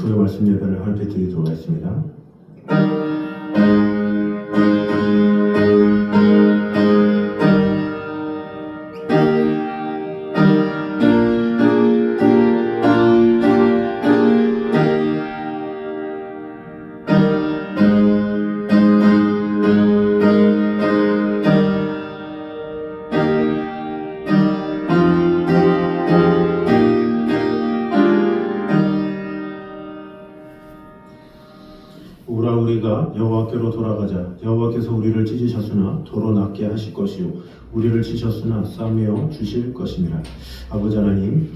목소리 말씀 예배를 함께 드리도록 하겠습니다. 오라 우리가 여호와께로 돌아가자. 여호와께서 우리를 찢으셨으나 도로 낫게 하실 것이요 우리를 치셨으나 싸매어 주실 것임이라. 아버지 하나님,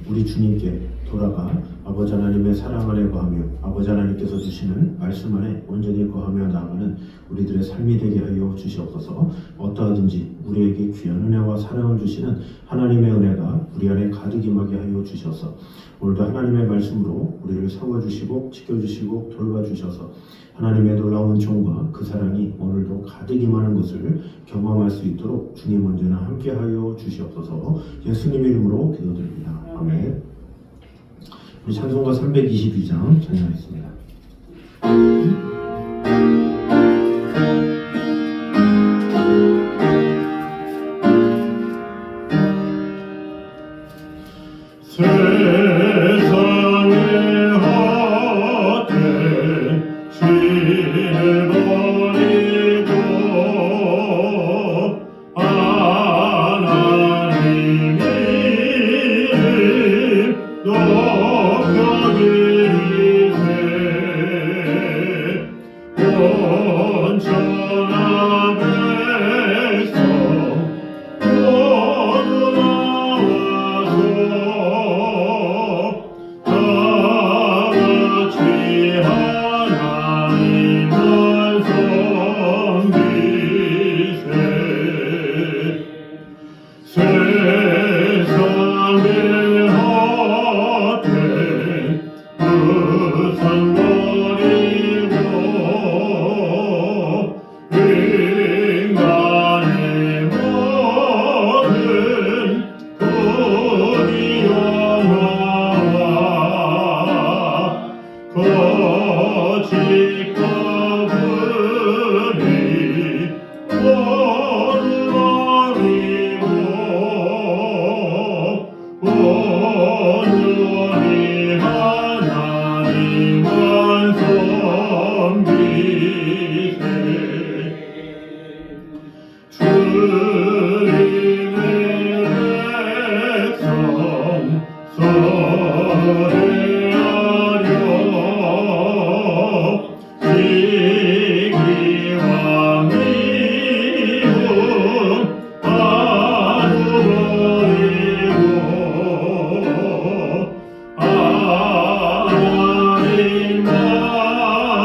우리 주님께 돌아가 아버지 하나님의 사랑 안에 거하며 아버지 하나님께서 주시는 말씀 안에 온전히 거하며 나아가는 우리들의 삶이 되게 하여 주시옵소서. 어떠하든지 우리에게 귀한 은혜와 사랑을 주시는 하나님의 은혜가 우리 안에 가득 임하게 하여 주셔서 오늘도 하나님의 말씀으로 우리를 세워주시고 지켜주시고 돌봐주셔서 하나님의 놀라운 종과 그 사랑이 오늘도 가득 임하는 것을 경험할 수 있도록 주님 언제나 함께하여 주시옵소서. 예수님 이름으로 기도드립니다. 아멘. 우리 찬송가 322장 찬양하겠습니다. 세상의 헛된 죄를 버리고 하나님 이름 높여드리세. 온 천하 백성 모두 나와서 다같이 하나님만 섬기세. 세상의 헛된 우상 버리고 인간의 모든 굿이 영화와 거짓 거부리 모두 버리고 온전히 하나님만 섬기세. 주님의 백성 선례하려 시기와 미움 아주 버리고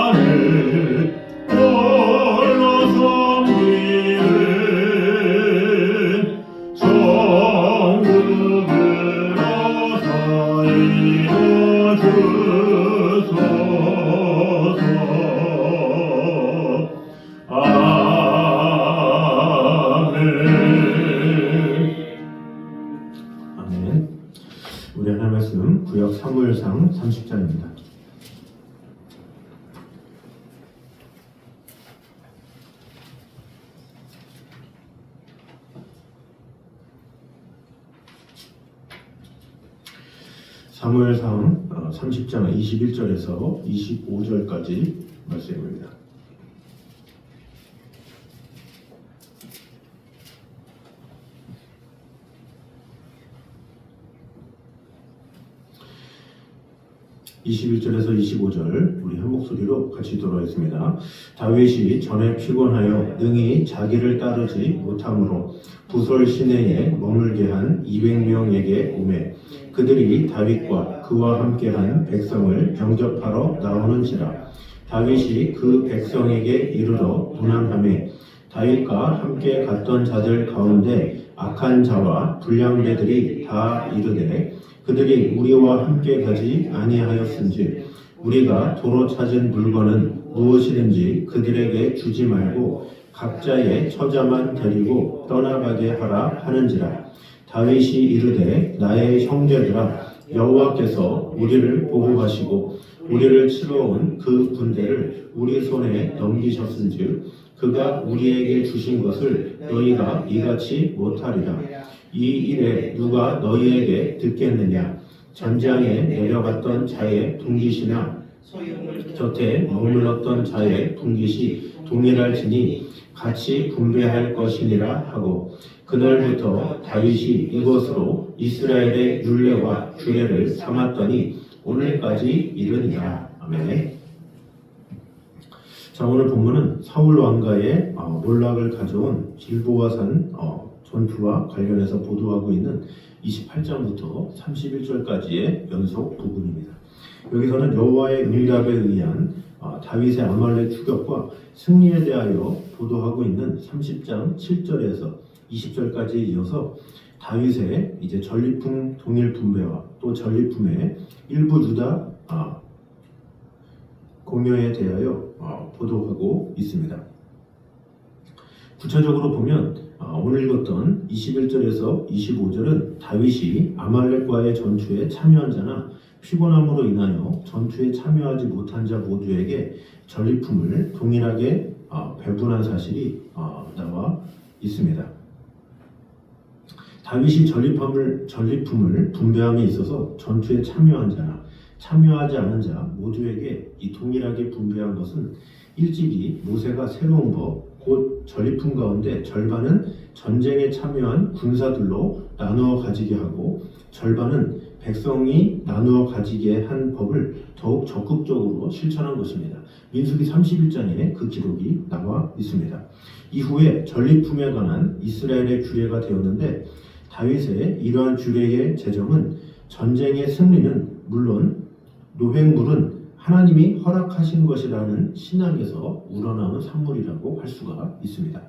하나님만을 홀로 섬기는 정국으로서 이루어주소서. 아멘. 아멘. 우리 하나님 말씀 구약 사무엘상 30장입니다. 사무엘상 30장 21절에서 25절까지 말씀입니다. (21절에서 25절) 우리 한 목소리로 같이 돌아가겠습니다. 다윗이 전에 피곤하여 능히 자기를 따르지 못함으로 부솔 시내에 머물게 한 200명에게 오매 그들이 다윗과 그와 함께한 백성을 영접하러 나오는지라. 다윗이 그 백성에게 이르러 문안하매 다윗과 함께 갔던 자들 가운데 악한 자와 불량배들이 다 이르되 그들이 우리와 함께 가지 아니하였은지 우리가 도로 찾은 물건은 무엇이든지 그들에게 주지 말고 각자의 처자만 데리고 떠나가게 하라 하는지라. 다윗이 이르되 나의 형제들아 여호와께서 우리를 보호하시고 우리를 치러 온 그 군대를 우리 손에 넘기셨은즉 그가 우리에게 주신 것을 너희가 이같이 못하리라. 이 일에 누가 너희에게 듣겠느냐? 전장에 내려갔던 자의 분깃이나 곁에 머물렀던 자의 분깃이 동일할지니 같이 분배할 것이니라 하고 그날부터 다윗이 이것으로 이스라엘의 율례와 규례를 삼았더니 오늘까지 이르니라. 아멘. 자, 오늘 본문은 사울 왕가의 몰락을 가져온 길보아산 전투와 관련해서 보도하고 있는 28장부터 31절까지의 연속 부분입니다. 여기서는 여호와의 응답에 의한 다윗의 아말렉 추격과 승리에 대하여 보도하고 있는 30장 7절에서 20절까지 이어서 다윗의 이제 전리품 동일 분배와 또 전리품의 일부 유다 공여에 대하여 보도하고 있습니다. 구체적으로 보면 오늘 읽었던 21절에서 25절은 다윗이 아말렉과의 전투에 참여한 자나 피곤함으로 인하여 전투에 참여하지 못한 자 모두에게 전리품을 동일하게 배분한 사실이 나와 있습니다. 다윗이 전리품을 분배함에 있어서 전투에 참여한 자나 참여하지 않은 자 모두에게 이 동일하게 분배한 것은 일찍이 모세가 새로운 법, 곧 전리품 가운데 절반은 전쟁에 참여한 군사들로 나누어 가지게 하고 절반은 백성이 나누어 가지게 한 법을 더욱 적극적으로 실천한 것입니다. 민수기 31장에 그 기록이 나와 있습니다. 이후에 전리품에 관한 이스라엘의 규례가 되었는데 다윗의 이러한 규례의 제정은 전쟁의 승리는 물론 노획물은 하나님이 허락하신 것이라는 신앙에서 우러나온 산물이라고 할 수가 있습니다.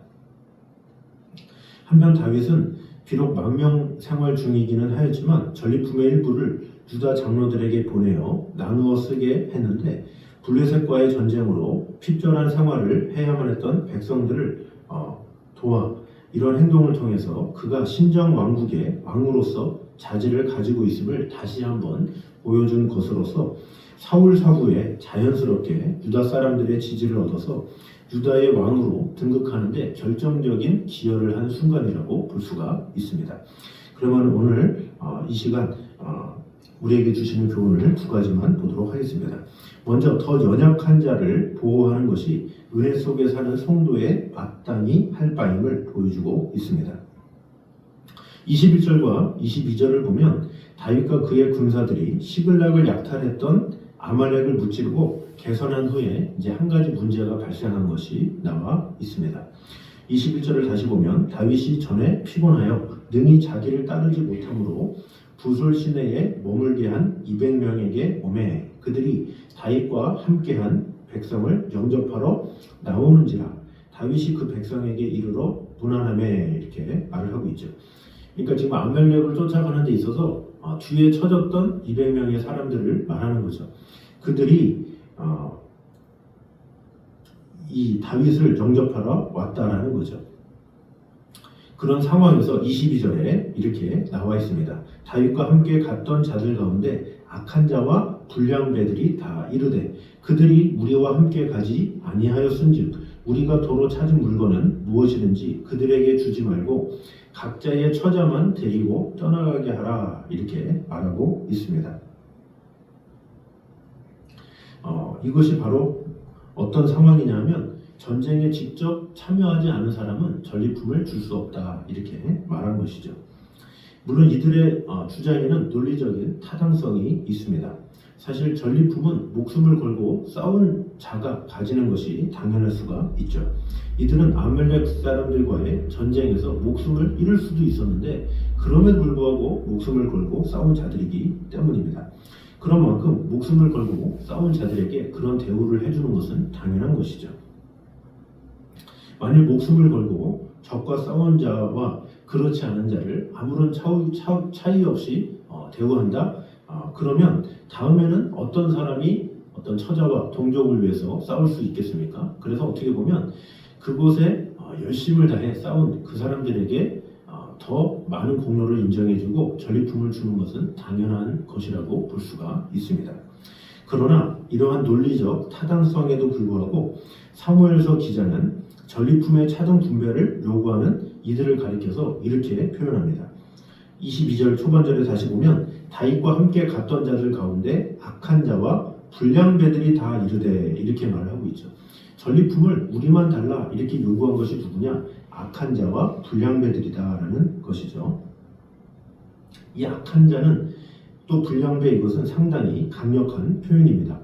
한편 다윗은 비록 망명 생활 중이기는 하였지만 전리품의 일부를 유다 장로들에게 보내어 나누어 쓰게 했는데 블레셋과의 전쟁으로 핍절한 생활을 해야만 했던 백성들을 도와 이런 행동을 통해서 그가 신정 왕국의 왕으로서 자질을 가지고 있음을 다시 한번 보여준 것으로서 사울 사후에 자연스럽게 유다 사람들의 지지를 얻어서 유다의 왕으로 등극하는데 결정적인 기여를 한 순간이라고 볼 수가 있습니다. 그러면 오늘 이 시간 우리에게 주시는 교훈을 두 가지만 보도록 하겠습니다. 먼저 더 연약한 자를 보호하는 것이 은혜 속에 사는 성도의 마땅히 할 바임을 보여주고 있습니다. 21절과 22절을 보면 다윗과 그의 군사들이 시글락을 약탈했던 아말렉을 무찌르고 개선한 후에 이제 한 가지 문제가 발생한 것이 나와 있습니다. 21절을 다시 보면 다윗이 전에 피곤하여 능히 자기를 따르지 못하므로 부솔 시내에 머물게 한 200명에게 오매 그들이 다윗과 함께한 백성을 영접하러 나오는지라 다윗이 그 백성에게 이르러 무난하매 이렇게 말을 하고 있죠. 그러니까 지금 아말렉을 쫓아가는 데 있어서 뒤에 쳐졌던 200명의 사람들을 말하는 거죠. 그들이 이 다윗을 영접하러 왔다라는 거죠. 그런 상황에서 22절에 이렇게 나와 있습니다. 다윗과 함께 갔던 자들 가운데 악한 자와 불량배들이 다 이르되 그들이 우리와 함께 가지 아니하였은즉 우리가 도로 찾은 물건은 무엇이든지 그들에게 주지 말고 각자의 처자만 데리고 떠나가게 하라 이렇게 말하고 있습니다. 이것이 바로 어떤 상황이냐면 전쟁에 직접 참여하지 않은 사람은 전리품을 줄 수 없다 이렇게 말한 것이죠. 물론 이들의 주장에는 논리적인 타당성이 있습니다. 사실 전리품은 목숨을 걸고 싸운 자가 가지는 것이 당연할 수가 있죠. 이들은 아말렉 사람들과의 전쟁에서 목숨을 잃을 수도 있었는데 그럼에도 불구하고 목숨을 걸고 싸운 자들이기 때문입니다. 그런 만큼 목숨을 걸고 싸운 자들에게 그런 대우를 해주는 것은 당연한 것이죠. 만일 목숨을 걸고 적과 싸운 자와 그렇지 않은 자를 아무런 차이 없이 대우한다? 그러면 다음에는 어떤 사람이 어떤 처자와 동족을 위해서 싸울 수 있겠습니까? 그래서 어떻게 보면 그곳에 열심을 다해 싸운 그 사람들에게 더 많은 공로를 인정해주고 전리품을 주는 것은 당연한 것이라고 볼 수가 있습니다. 그러나 이러한 논리적 타당성에도 불구하고 사무엘서 기자는 전리품의 차등 분배를 요구하는 이들을 가리켜서 이렇게 표현합니다. 22절 초반절에 다시 보면 다윗과 함께 갔던 자들 가운데 악한 자와 불량배들이 다 이르되 이렇게 말하고 있죠. 전리품을 우리만 달라 이렇게 요구한 것이 누구냐? 악한 자와 불량배들이다라는 것이죠. 이 악한 자는 또 불량배 이것은 상당히 강력한 표현입니다.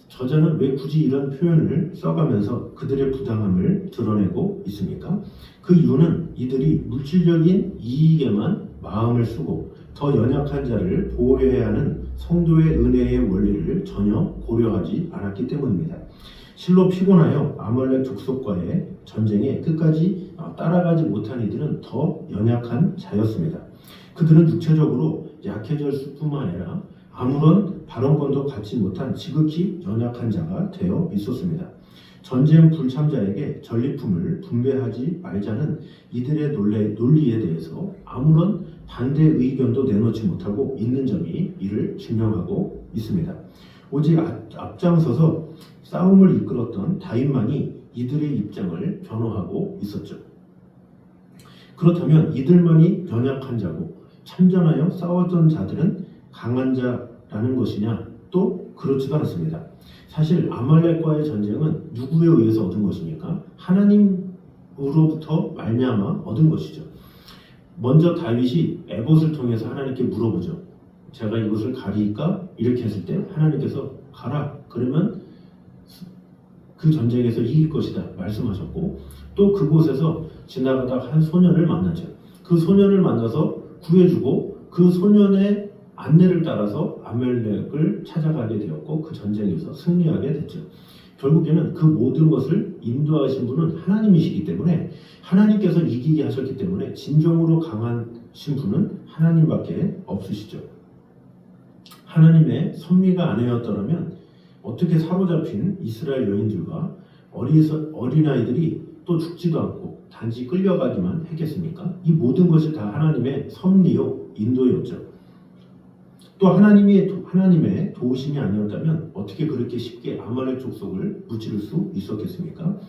저자는 왜 굳이 이런 표현을 써가면서 그들의 부당함을 드러내고 있습니까? 그 이유는 이들이 물질적인 이익에만 마음을 쓰고 더 연약한 자를 보호해야 하는 성도의 은혜의 원리를 전혀 고려하지 않았기 때문입니다. 실로 피곤하여 아말렉 족속과의 전쟁에 끝까지 따라가지 못한 이들은 더 연약한 자였습니다. 그들은 육체적으로 약해졌을 뿐만 아니라 아무런 발언권도 갖지 못한 지극히 연약한 자가 되어 있었습니다. 전쟁 불참자에게 전리품을 분배하지 말자는 이들의 논리에 대해서 아무런 반대 의견도 내놓지 못하고 있는 점이 이를 증명하고 있습니다. 오직 앞장서서 싸움을 이끌었던 다윗만이 이들의 입장을 변호하고 있었죠. 그렇다면 이들만이 연약한 자고 참전하여 싸웠던 자들은 강한 자라는 것이냐? 또 그렇지도 않습니다. 사실 아말렉과의 전쟁은 누구에 의해서 얻은 것입니까? 하나님으로부터 말미암아 얻은 것이죠. 먼저 다윗이 에봇을 통해서 하나님께 물어보죠. 제가 이것을 가리까? 이렇게 했을 때 하나님께서 가라. 그러면 그 전쟁에서 이길 것이다 말씀하셨고, 또 그곳에서 지나가다 한 소년을 만나죠. 그 소년을 만나서 구해주고 그 소년의 안내를 따라서 아말렉을 찾아가게 되었고 그 전쟁에서 승리하게 됐죠. 결국에는 그 모든 것을 인도하신 분은 하나님이시기 때문에, 하나님께서 이기게 하셨기 때문에 진정으로 강하신 분은 하나님밖에 없으시죠. 하나님의 섭리가 아니었더라면 어떻게 사로잡힌 이스라엘 여인들과 어린아이들이 또 죽지도 않고 단지 끌려가기만 했겠습니까? 이 모든 것이 다 하나님의 섭리요 인도였죠. 또 하나님의 도우심이 아니었다면 어떻게 그렇게 쉽게 아말렉 족속을 무찌를 수 있었겠습니까?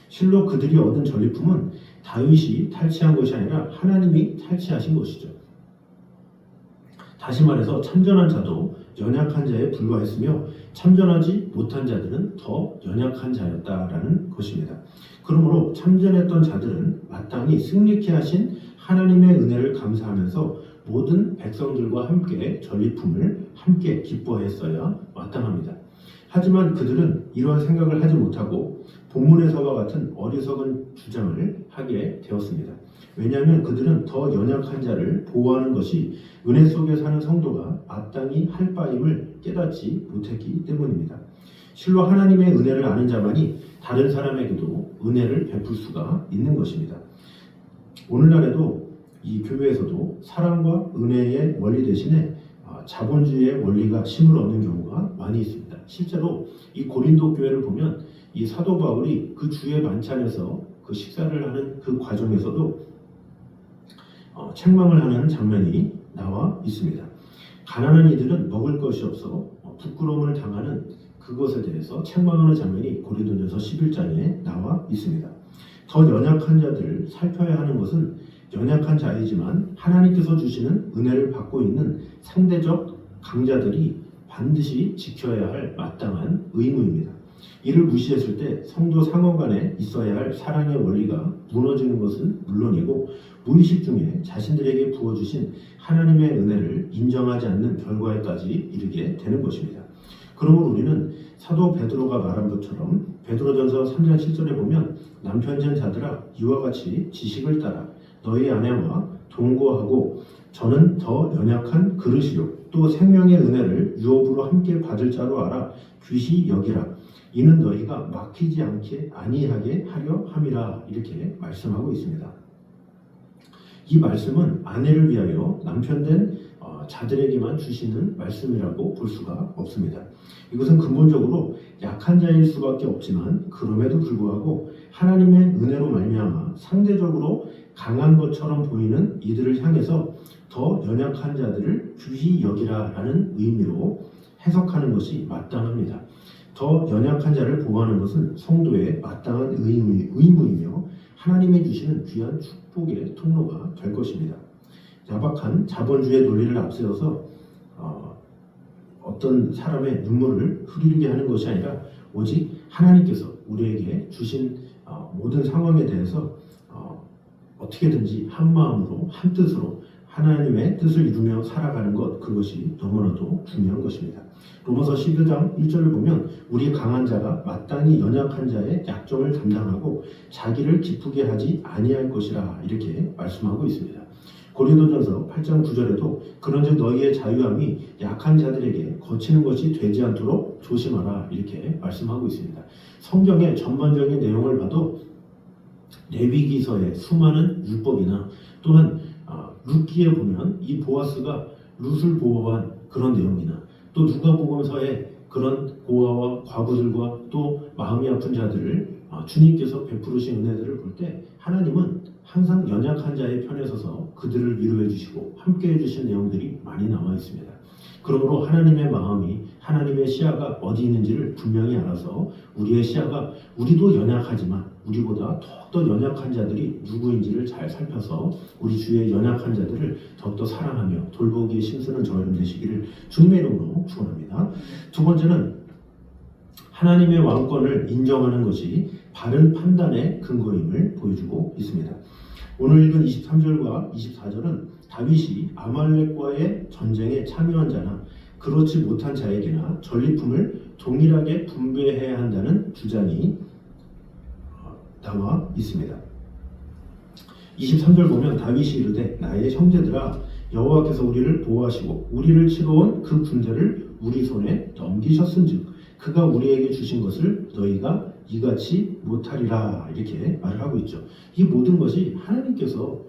실로 그들이 얻은 전리품은 다윗이 탈취한 것이 아니라 하나님이 탈취하신 것이죠. 다시 말해서 참전한 자도 연약한 자에 불과했으며 참전하지 못한 자들은 더 연약한 자였다라는 것입니다. 그러므로 참전했던 자들은 마땅히 승리케 하신 하나님의 은혜를 감사하면서 모든 백성들과 함께 전리품을 함께 기뻐했어야 마땅합니다. 하지만 그들은 이러한 생각을 하지 못하고 본문에서와 같은 어리석은 주장을 하게 되었습니다. 왜냐하면 그들은 더 연약한 자를 보호하는 것이 은혜 속에 사는 성도가 마땅히 할 바임을 깨닫지 못했기 때문입니다. 실로 하나님의 은혜를 아는 자만이 다른 사람에게도 은혜를 베풀 수가 있는 것입니다. 오늘날에도 이 교회에서도 사랑과 은혜의 원리 대신에 자본주의의 원리가 힘을 얻는 경우가 많이 있습니다. 실제로 이 고린도 교회를 보면 이 사도 바울이 그 주의 만찬에서 그 식사를 하는 그 과정에서도 책망을 하는 장면이 나와 있습니다. 가난한 이들은 먹을 것이 없어 부끄러움을 당하는 그것에 대해서 책망하는 장면이 고린도전서 11장에 나와 있습니다. 더 연약한 자들을 살펴야 하는 것은 연약한 자이지만 하나님께서 주시는 은혜를 받고 있는 상대적 강자들이 반드시 지켜야 할 마땅한 의무입니다. 이를 무시했을 때 성도 상호 간에 있어야 할 사랑의 원리가 무너지는 것은 물론이고 무의식 중에 자신들에게 부어주신 하나님의 은혜를 인정하지 않는 결과에까지 이르게 되는 것입니다. 그러므로 우리는 사도 베드로가 말한 것처럼 베드로전서 3장 7절에 보면 남편된 자들아 이와 같이 지식을 따라 너희 아내와 동거하고 저는 더 연약한 그릇이요 또 생명의 은혜를 유업으로 함께 받을 자로 알아 귀시 여기라. 이는 너희가 막히지 아니하게 하려 함이라. 이렇게 말씀하고 있습니다. 이 말씀은 아내를 위하여 남편된 자들에게만 주시는 말씀이라고 볼 수가 없습니다. 이것은 근본적으로 약한 자일 수밖에 없지만 그럼에도 불구하고 하나님의 은혜로 말미암아 상대적으로 강한 것처럼 보이는 이들을 향해서 더 연약한 자들을 귀히 여기라라는 의미로 해석하는 것이 마땅합니다. 더 연약한 자를 보호하는 것은 성도의 마땅한 의무이며 하나님의 주시는 귀한 축복의 통로가 될 것입니다. 야박한 자본주의 논리를 앞세워서 어떤 사람의 눈물을 흐리게 하는 것이 아니라 오직 하나님께서 우리에게 주신 모든 상황에 대해서 어떻게든지 한 마음으로 한 뜻으로 하나님의 뜻을 이루며 살아가는 것, 그것이 너무나도 중요한 것입니다. 로마서 11장 1절을 보면 우리 강한 자가 마땅히 연약한 자의 약점을 담당하고 자기를 기쁘게 하지 아니할 것이라 이렇게 말씀하고 있습니다. 고린도전서 8장 9절에도 그런즉 너희의 자유함이 약한 자들에게 거치는 것이 되지 않도록 조심하라 이렇게 말씀하고 있습니다. 성경의 전반적인 내용을 봐도 레위기서의 수많은 율법이나 또한 룻기에 보면 이 보아스가 룻을 보호한 그런 내용이나 또 누가복음서의 그런 고아와 과부들과 또 마음이 아픈 자들을 주님께서 베푸르신 은혜들을 볼 때 하나님은 항상 연약한 자의 편에 서서 그들을 위로해 주시고 함께 해주신 내용들이 많이 나와 있습니다. 그러므로 하나님의 마음이 하나님의 시야가 어디 있는지를 분명히 알아서 우리의 시야가 우리도 연약하지만 우리보다 더욱더 연약한 자들이 누구인지를 잘 살펴서 우리 주위의 연약한 자들을 더욱더 사랑하며 돌보기에 힘쓰는 저 여러분 되시기를 주님의 이름으로 축원합니다. 두 번째는 하나님의 왕권을 인정하는 것이 바른 판단의 근거임을 보여주고 있습니다. 오늘 읽은 23절과 24절은 다윗이 아말렉과의 전쟁에 참여한 자나 그렇지 못한 자에게나 전리품을 동일하게 분배해야 한다는 주장이 나와 있습니다. 23절 보면 다윗이 이르되 나의 형제들아 여호와께서 우리를 보호하시고 우리를 치러온 그 군대를 우리 손에 넘기셨은즉 그가 우리에게 주신 것을 너희가 이같이 못하리라 이렇게 말을 하고 있죠. 이 모든 것이 하나님께서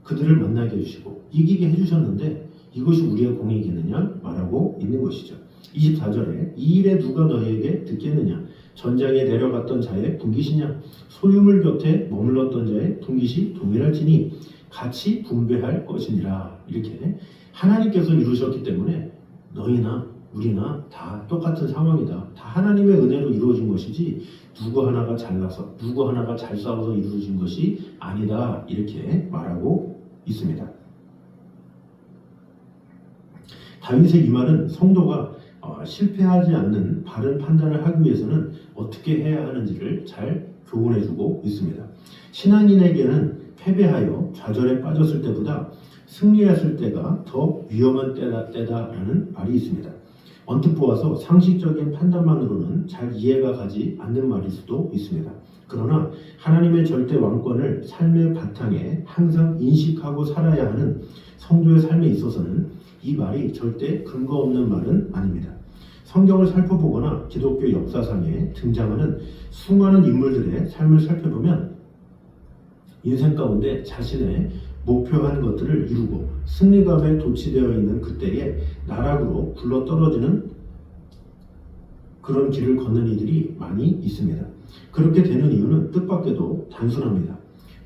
그들을 만나게 해주시고 이기게 해주셨는데 이것이 우리의 공이겠느냐 말하고 있는 것이죠. 24절에 이 일에 누가 너희에게 듣겠느냐 전장에 내려갔던 자의 분깃이냐 소유물 곁에 머물렀던 자의 분깃이 동일할지니 같이 분배할 것이니라 이렇게 하나님께서 이루셨기 때문에 너희나 우리나 다 똑같은 상황이다. 다 하나님의 은혜로 이루어진 것이지 누구 하나가 잘나서 누구 하나가 잘 싸워서 이루어진 것이 아니다 이렇게 말하고 있습니다. 다윗의 이 말은 성도가 실패하지 않는 바른 판단을 하기 위해서는 어떻게 해야 하는지를 잘 교훈해주고 있습니다. 신앙인에게는 패배하여 좌절에 빠졌을 때보다 승리했을 때가 더 위험한 때다라는 말이 있습니다. 언뜻 보아서 상식적인 판단만으로는 잘 이해가 가지 않는 말일 수도 있습니다. 그러나 하나님의 절대 왕권을 삶의 바탕에 항상 인식하고 살아야 하는 성도의 삶에 있어서는 이 말이 절대 근거 없는 말은 아닙니다. 성경을 살펴보거나 기독교 역사상에 등장하는 수많은 인물들의 삶을 살펴보면 인생 가운데 자신의 목표한 것들을 이루고 승리감에 도취되어 있는 그때에 나락으로 굴러떨어지는 그런 길을 걷는 이들이 많이 있습니다. 그렇게 되는 이유는 뜻밖에도 단순합니다.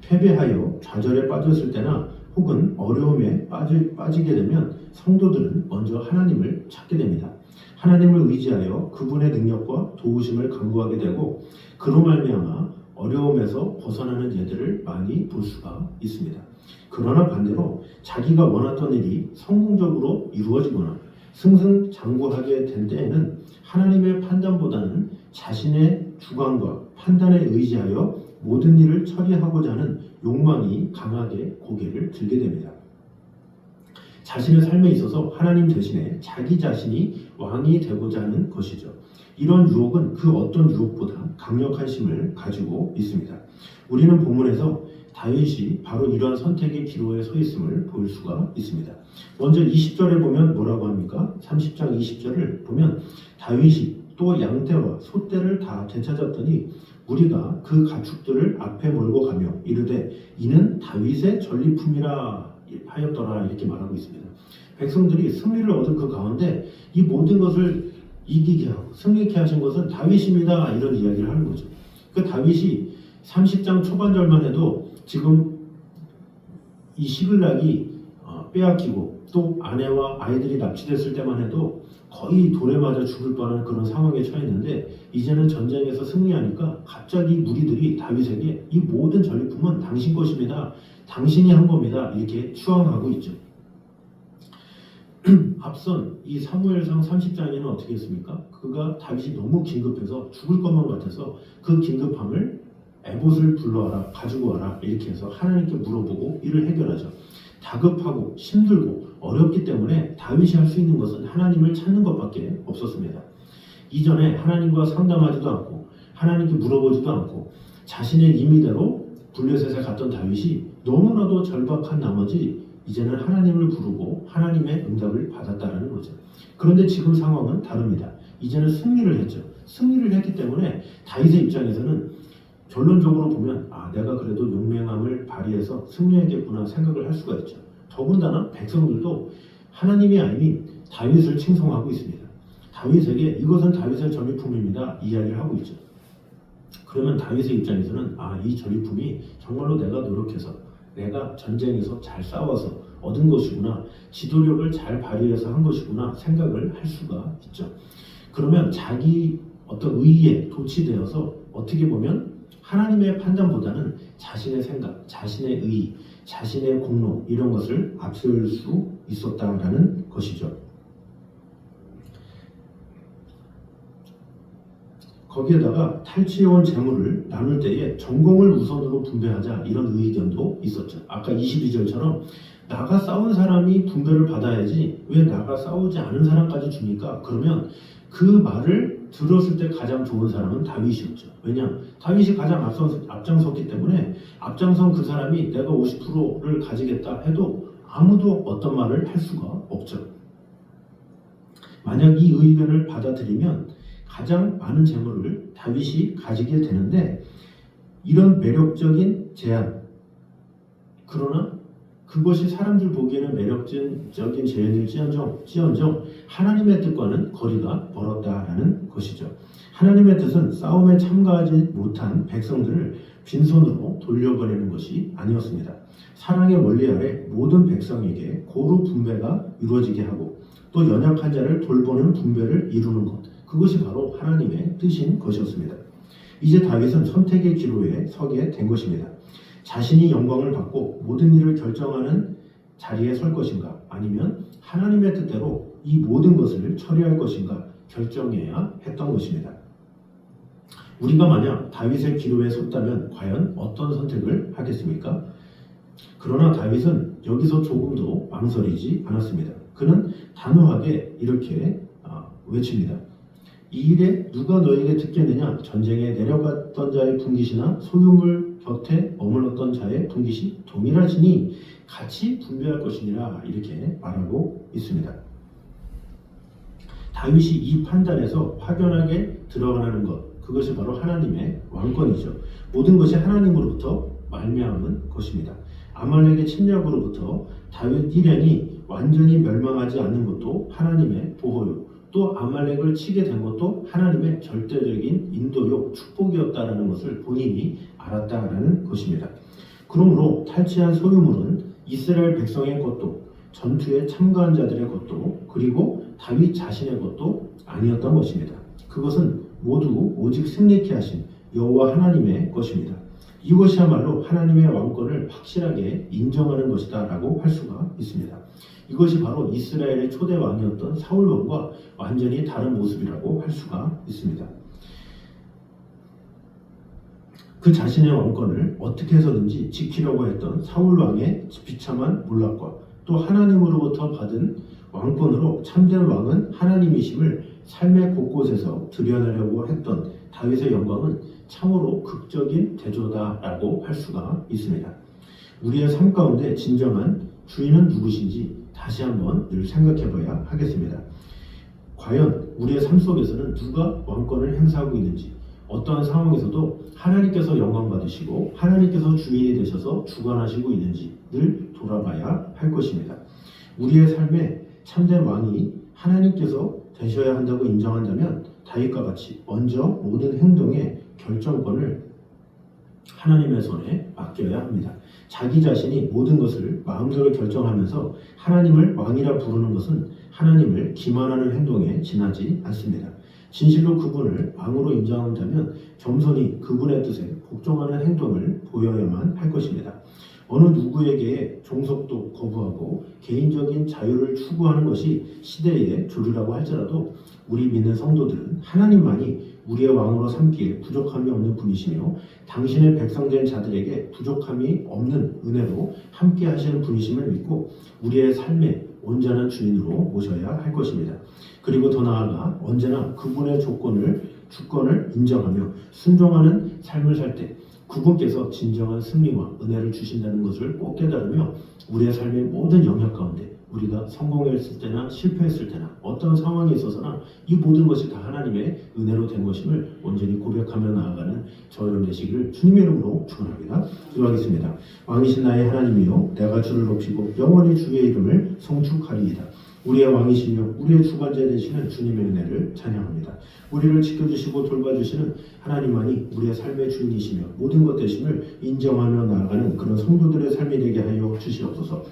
패배하여 좌절에 빠졌을 때나 혹은 어려움에 빠지게 되면 성도들은 먼저 하나님을 찾게 됩니다. 하나님을 의지하여 그분의 능력과 도우심을 간구하게 되고 그로 말미암아 어려움에서 벗어나는 예들을 많이 볼 수가 있습니다. 그러나 반대로 자기가 원했던 일이 성공적으로 이루어지거나 승승장구하게 된 때에는 하나님의 판단보다는 자신의 주관과 판단에 의지하여 모든 일을 처리하고자 하는 욕망이 강하게 고개를 들게 됩니다. 자신의 삶에 있어서 하나님 대신에 자기 자신이 왕이 되고자 하는 것이죠. 이런 유혹은 그 어떤 유혹보다 강력한 힘을 가지고 있습니다. 우리는 본문에서 다윗이 바로 이러한 선택의 기로에 서 있음을 볼 수가 있습니다. 먼저 20절에 보면 뭐라고 합니까? 30장 20절을 보면 다윗이 또 양떼와 소떼를 다 되찾았더니 우리가 그 가축들을 앞에 몰고 가며 이르되 이는 다윗의 전리품이라 하였더라 이렇게 말하고 있습니다. 백성들이 승리를 얻은 그 가운데 이 모든 것을 이기게 하고 승리케 하신 것은 다윗입니다. 이런 이야기를 하는 거죠. 그 다윗이 30장 초반절만 해도 지금 이 시글락이 빼앗기고 또 아내와 아이들이 납치됐을 때만 해도 거의 돌에 맞아 죽을 뻔한 그런 상황에 처했는데 이제는 전쟁에서 승리하니까 갑자기 무리들이 다윗에게 이 모든 전리품은 당신 것입니다. 당신이 한 겁니다. 이렇게 추앙하고 있죠. 앞선 이 사무엘상 30장에는 어떻게 했습니까? 그가 다윗이 너무 긴급해서 죽을 것만 같아서 그 긴급함을 에봇을 불러와라, 가지고 와라 이렇게 해서 하나님께 물어보고 이를 해결하죠. 다급하고 힘들고 어렵기 때문에 다윗이 할 수 있는 것은 하나님을 찾는 것밖에 없었습니다. 이전에 하나님과 상담하지도 않고 하나님께 물어보지도 않고 자신의 임의대로 블레셋에 갔던 다윗이 너무나도 절박한 나머지 이제는 하나님을 부르고 하나님의 응답을 받았다는 거죠. 그런데 지금 상황은 다릅니다. 이제는 승리를 했죠. 승리를 했기 때문에 다윗의 입장에서는 결론적으로 보면 내가 그래도 용맹함을 발휘해서 승리했겠구나 생각을 할 수가 있죠. 더군다나 백성들도 하나님이 아닌 다윗을 칭송하고 있습니다. 다윗에게 이것은 다윗의 전리품입니다 이야기를 하고 있죠. 그러면 다윗의 입장에서는 이 전리품이 정말로 내가 노력해서 내가 전쟁에서 잘 싸워서 얻은 것이구나, 지도력을 잘 발휘해서 한 것이구나 생각을 할 수가 있죠. 그러면 자기 어떤 의의에 도취되어서 어떻게 보면 하나님의 판단보다는 자신의 생각, 자신의 의의, 자신의 공로 이런 것을 앞세울 수 있었다라는 것이죠. 거기에다가 탈취해온 재물을 나눌 때에 전공을 우선으로 분배하자 이런 의견도 있었죠. 아까 22절처럼 나가 싸운 사람이 분배를 받아야지 왜 나가 싸우지 않은 사람까지 줍니까? 그러면 그 말을 들었을 때 가장 좋은 사람은 다윗이었죠. 왜냐? 다윗이 가장 앞장섰기 때문에 앞장선 그 사람이 내가 50%를 가지겠다 해도 아무도 어떤 말을 할 수가 없죠. 만약 이 의견을 받아들이면 가장 많은 재물을 다윗이 가지게 되는데 이런 매력적인 제안, 그러나 그것이 사람들 보기에는 매력적인 제안일지언정 하나님의 뜻과는 거리가 멀었다라는 것이죠. 하나님의 뜻은 싸움에 참가하지 못한 백성들을 빈손으로 돌려보내는 것이 아니었습니다. 사랑의 원리 아래 모든 백성에게 고루 분배가 이루어지게 하고 또 연약한 자를 돌보는 분배를 이루는 것, 그것이 바로 하나님의 뜻인 것이었습니다. 이제 다윗은 선택의 기로에 서게 된 것입니다. 자신이 영광을 받고 모든 일을 결정하는 자리에 설 것인가, 아니면 하나님의 뜻대로 이 모든 것을 처리할 것인가 결정해야 했던 것입니다. 우리가 만약 다윗의 기로에 섰다면 과연 어떤 선택을 하겠습니까? 그러나 다윗은 여기서 조금도 망설이지 않았습니다. 그는 단호하게 이렇게 외칩니다. 이 일에 누가 너에게 듣겠느냐? 전쟁에 내려갔던 자의 분깃이나 소유물 곁에 머물렀던 자의 분깃이 동일하시니 같이 분배할 것이니라 이렇게 말하고 있습니다. 다윗이 이 판단에서 확연하게 들어가는 것, 그것이 바로 하나님의 왕권이죠. 모든 것이 하나님으로부터 말미암은 것입니다. 아말렉의 침략으로부터 다윗 일행이 완전히 멸망하지 않는 것도 하나님의 보호요, 또 아말렉을 치게 된 것도 하나님의 절대적인 인도요, 축복이었다라는 것을 본인이 알았다라는 것입니다. 그러므로 탈취한 소유물은 이스라엘 백성의 것도, 전투에 참가한 자들의 것도, 그리고 다윗 자신의 것도 아니었던 것입니다. 그것은 모두 오직 승리케 하신 여호와 하나님의 것입니다. 이것이야말로 하나님의 왕권을 확실하게 인정하는 것이다 라고 할 수가 있습니다. 이것이 바로 이스라엘의 초대 왕이었던 사울 왕과 완전히 다른 모습이라고 할 수가 있습니다. 그 자신의 왕권을 어떻게 해서든지 지키려고 했던 사울 왕의 비참한 몰락과 또 하나님으로부터 받은 왕권으로 참된 왕은 하나님이심을 삶의 곳곳에서 드러내려고 했던 다윗의 영광은 참으로 극적인 대조다라고 할 수가 있습니다. 우리의 삶 가운데 진정한 주인은 누구신지 다시 한번 늘 생각해 봐야 하겠습니다. 과연 우리의 삶 속에서는 누가 왕권을 행사하고 있는지, 어떠한 상황에서도 하나님께서 영광 받으시고 하나님께서 주인이 되셔서 주관하시고 있는지 늘 돌아봐야 할 것입니다. 우리의 삶에 참된 왕이 하나님께서 되셔야 한다고 인정한다면 다윗과 같이 먼저 모든 행동의 결정권을 하나님의 손에 맡겨야 합니다. 자기 자신이 모든 것을 마음대로 결정하면서 하나님을 왕이라 부르는 것은 하나님을 기만하는 행동에 지나지 않습니다. 진실로 그분을 왕으로 인정한다면 겸손히 그분의 뜻에 복종하는 행동을 보여야만 할 것입니다. 어느 누구에게 종속도 거부하고 개인적인 자유를 추구하는 것이 시대의 조류라고 할지라도 우리 믿는 성도들은 하나님만이 우리의 왕으로 삼기에 부족함이 없는 분이시며 당신의 백성된 자들에게 부족함이 없는 은혜로 함께 하시는 분이심을 믿고 우리의 삶의 온전한 주인으로 모셔야 할 것입니다. 그리고 더 나아가 언제나 그분의 주권을 인정하며 순종하는 삶을 살 때 그분께서 진정한 승리와 은혜를 주신다는 것을 꼭 깨달으며 우리의 삶의 모든 영역 가운데 우리가 성공했을 때나 실패했을 때나 어떤 상황에 있어서나 이 모든 것이 다 하나님의 은혜로 된 것임을 온전히 고백하며 나아가는 저 여러분 되시기를 주님의 이름으로 축원합니다. 기도하겠습니다. 왕이신 나의 하나님이요 내가 주를 높이고 영원히 주의 이름을 송축하리이다. 우리의 왕이시며 우리의 주관자 되시는 주님의 은혜를 찬양합니다. 우리를 지켜주시고 돌봐주시는 하나님만이 우리의 삶의 주인이시며 모든 것 되심을 인정하며 나아가는 그런 성도들의 삶이 되게 하여 주시옵소서.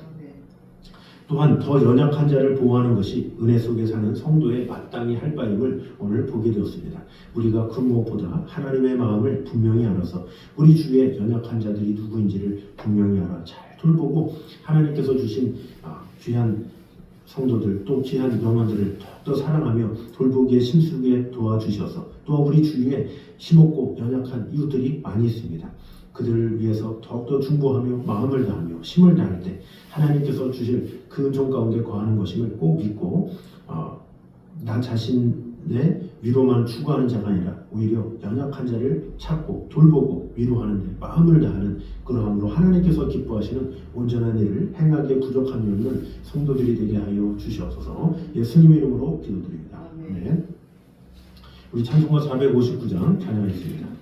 또한 더 연약한 자를 보호하는 것이 은혜 속에 사는 성도의 마땅히 할 바임을 오늘 보게 되었습니다. 우리가 그 무엇보다 하나님의 마음을 분명히 알아서 우리 주위에 연약한 자들이 누구인지를 분명히 알아 잘 돌보고 하나님께서 주신 귀한 성도들 또 귀한 영혼들을 더욱더 사랑하며 돌보기에 힘쓰게 도와주셔서 또 우리 주위에 힘없고 연약한 이웃들이 많이 있습니다. 그들을 위해서 더욱더 중보하며 마음을 다하며 힘을 다할 때 하나님께서 주실 그 은총 가운데 거하는 것임을 꼭 믿고 나 자신의 위로만 추구하는 자가 아니라 오히려 연약한 자를 찾고 돌보고 위로하는 데 마음을 다하는 그러함으로 하나님께서 기뻐하시는 온전한 일을 행하기에 부족함이 없는 성도들이 되게 하여 주시옵소서. 예수님의 이름으로 기도드립니다. 네. 우리 찬송가 459장 찬양하겠습니다.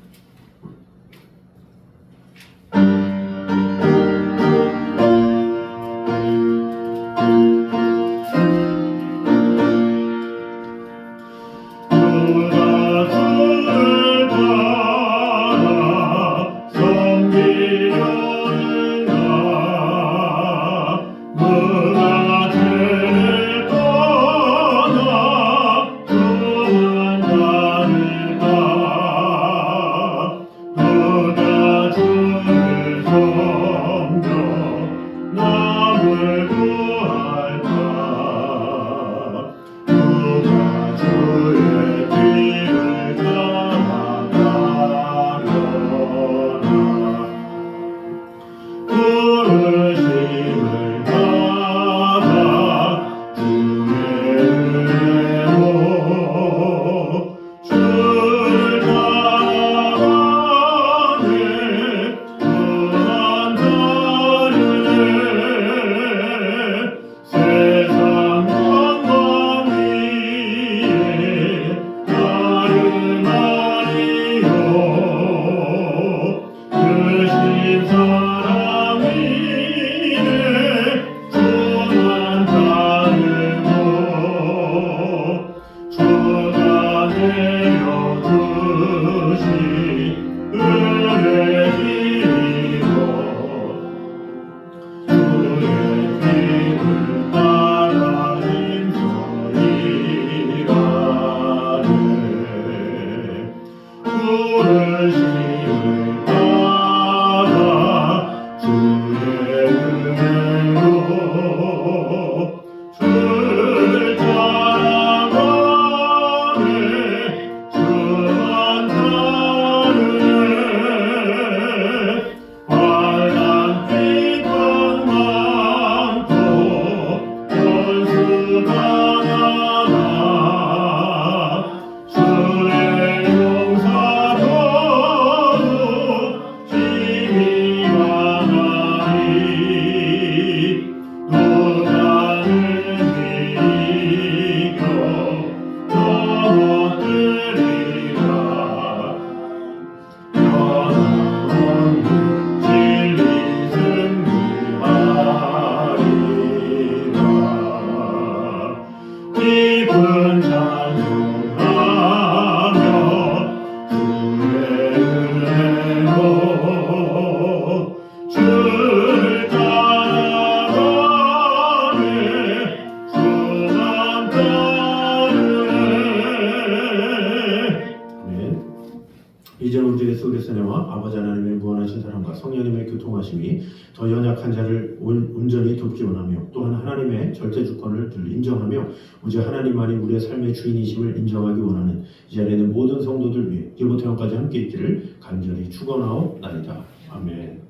예수 그리스도의 은혜와 아버지 하나님의 무한하신 사랑과 성령님의 교통하심이 더 연약한 자를 온전히 돕기 원하며 또한 하나님의 절대 주권을 늘 인정하며 오직 하나님만이 우리의 삶의 주인이심을 인정하기 원하는 이 자리에 있는 모든 성도들 위해 이부터 영까지 함께 있기를 간절히 축원하옵나이다. 아멘.